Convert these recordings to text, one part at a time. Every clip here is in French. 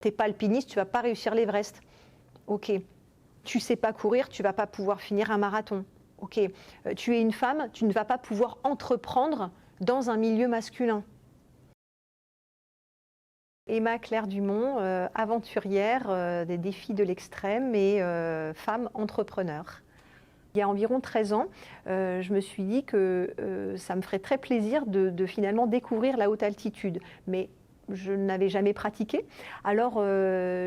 T'es pas alpiniste, tu vas pas réussir l'Everest. Ok. Tu sais pas courir, tu vas pas pouvoir finir un marathon. Ok. Tu es une femme, tu ne vas pas pouvoir entreprendre dans un milieu masculin. Emma Claire Dumont, aventurière des défis de l'extrême et femme entrepreneur. Il y a environ 13 ans, je me suis dit que ça me ferait très plaisir de finalement découvrir la haute altitude. Mais je n'avais jamais pratiqué. Alors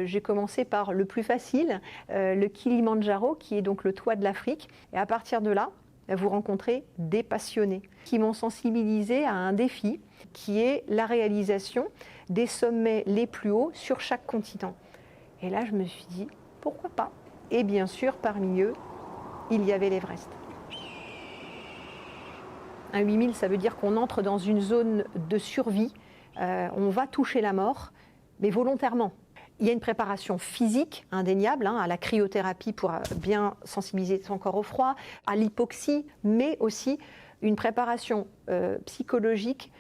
j'ai commencé par le plus facile, le Kilimandjaro, qui est donc le toit de l'Afrique. Et à partir de là, vous rencontrez des passionnés qui m'ont sensibilisée à un défi qui est la réalisation des sommets les plus hauts sur chaque continent. Et là, je me suis dit, pourquoi pas? Et bien sûr, parmi eux, il y avait l'Everest. Un 8000, ça veut dire qu'on entre dans une zone de survie. On va toucher la mort, mais volontairement. Il y a une préparation physique indéniable, à la cryothérapie pour bien sensibiliser son corps au froid, à l'hypoxie, mais aussi une préparation psychologique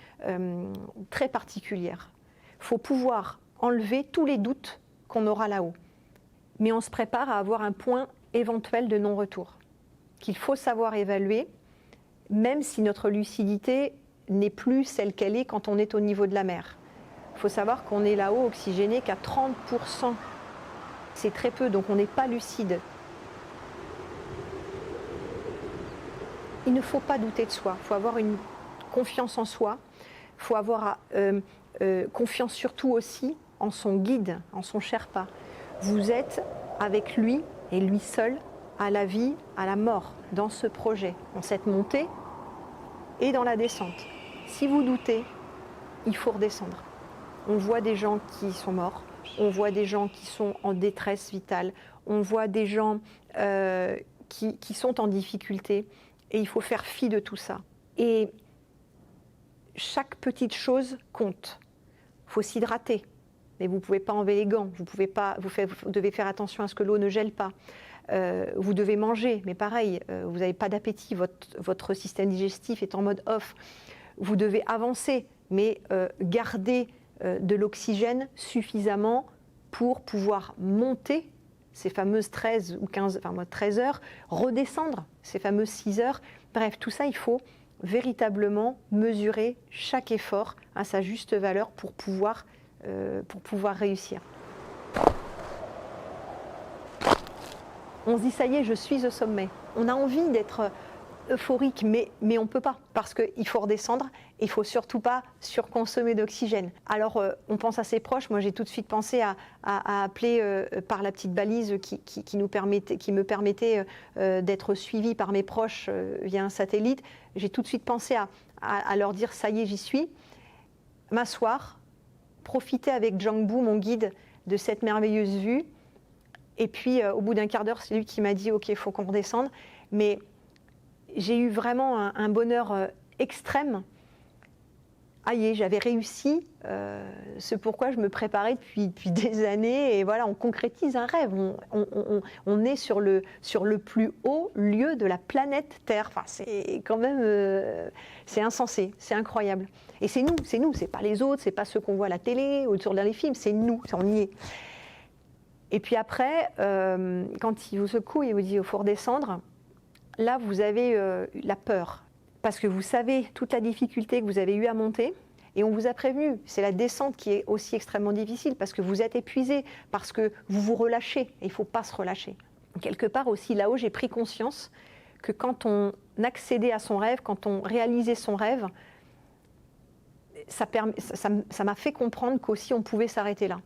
très particulière. Il faut pouvoir enlever tous les doutes qu'on aura là-haut. Mais on se prépare à avoir un point éventuel de non-retour, qu'il faut savoir évaluer, même si notre lucidité n'est plus celle qu'elle est quand on est au niveau de la mer. Il faut savoir qu'on est là-haut oxygéné qu'à 30%. C'est très peu, donc on n'est pas lucide. Il ne faut pas douter de soi, il faut avoir une confiance en soi, il faut avoir confiance surtout aussi en son guide, en son Sherpa. Vous êtes avec lui et lui seul à la vie, à la mort, dans ce projet, dans cette montée et dans la descente. Si vous doutez, il faut redescendre. On voit des gens qui sont morts, on voit des gens qui sont en détresse vitale, on voit des gens qui sont en difficulté et il faut faire fi de tout ça. Et chaque petite chose compte. Il faut s'hydrater, mais vous ne pouvez pas enlever les gants, vous devez faire attention à ce que l'eau ne gèle pas. Vous devez manger, mais pareil, vous n'avez pas d'appétit, votre système digestif est en mode off. Vous devez avancer, mais garder de l'oxygène suffisamment pour pouvoir monter ces fameuses 13 ou 15, enfin moi 13 heures, redescendre ces fameuses 6 heures. Bref, tout ça, il faut véritablement mesurer chaque effort à sa juste valeur pour pouvoir réussir. On se dit, ça y est, je suis au sommet. On a envie d'être euphorique, mais on ne peut pas, parce qu'il faut redescendre et il ne faut surtout pas surconsommer d'oxygène. Alors, on pense à ses proches. Moi, j'ai tout de suite pensé à appeler par la petite balise qui me permettait d'être suivie par mes proches via un satellite. J'ai tout de suite pensé à leur dire, ça y est, j'y suis. M'asseoir, profiter avec Jangbu, mon guide, de cette merveilleuse vue. Et puis, au bout d'un quart d'heure, c'est lui qui m'a dit, OK, il faut qu'on redescende. Mais j'ai eu vraiment un bonheur extrême. Aïe, j'avais réussi ce pourquoi je me préparais depuis des années. Et voilà, on concrétise un rêve. On est sur le plus haut lieu de la planète Terre. Enfin, c'est quand même, c'est insensé, c'est incroyable. Et c'est nous, c'est pas les autres, c'est pas ceux qu'on voit à la télé ou dans les films, c'est nous, on y est. Et puis après, quand il vous secoue et vous dit il faut redescendre, là vous avez la peur. Parce que vous savez toute la difficulté que vous avez eu à monter et on vous a prévenu. C'est la descente qui est aussi extrêmement difficile parce que vous êtes épuisé, parce que vous vous relâchez et il ne faut pas se relâcher. Quelque part aussi là-haut, j'ai pris conscience que quand on accédait à son rêve, quand on réalisait son rêve, ça m'a fait comprendre qu'aussi on pouvait s'arrêter là.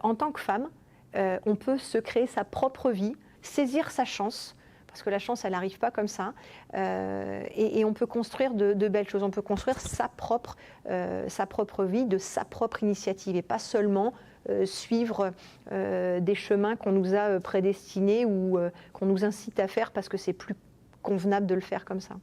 En tant que femme, on peut se créer sa propre vie, saisir sa chance, parce que la chance, elle n'arrive pas comme ça, et on peut construire de belles choses. On peut construire sa propre vie, de sa propre initiative, et pas seulement suivre des chemins qu'on nous a prédestinés ou qu'on nous incite à faire parce que c'est plus convenable de le faire comme ça.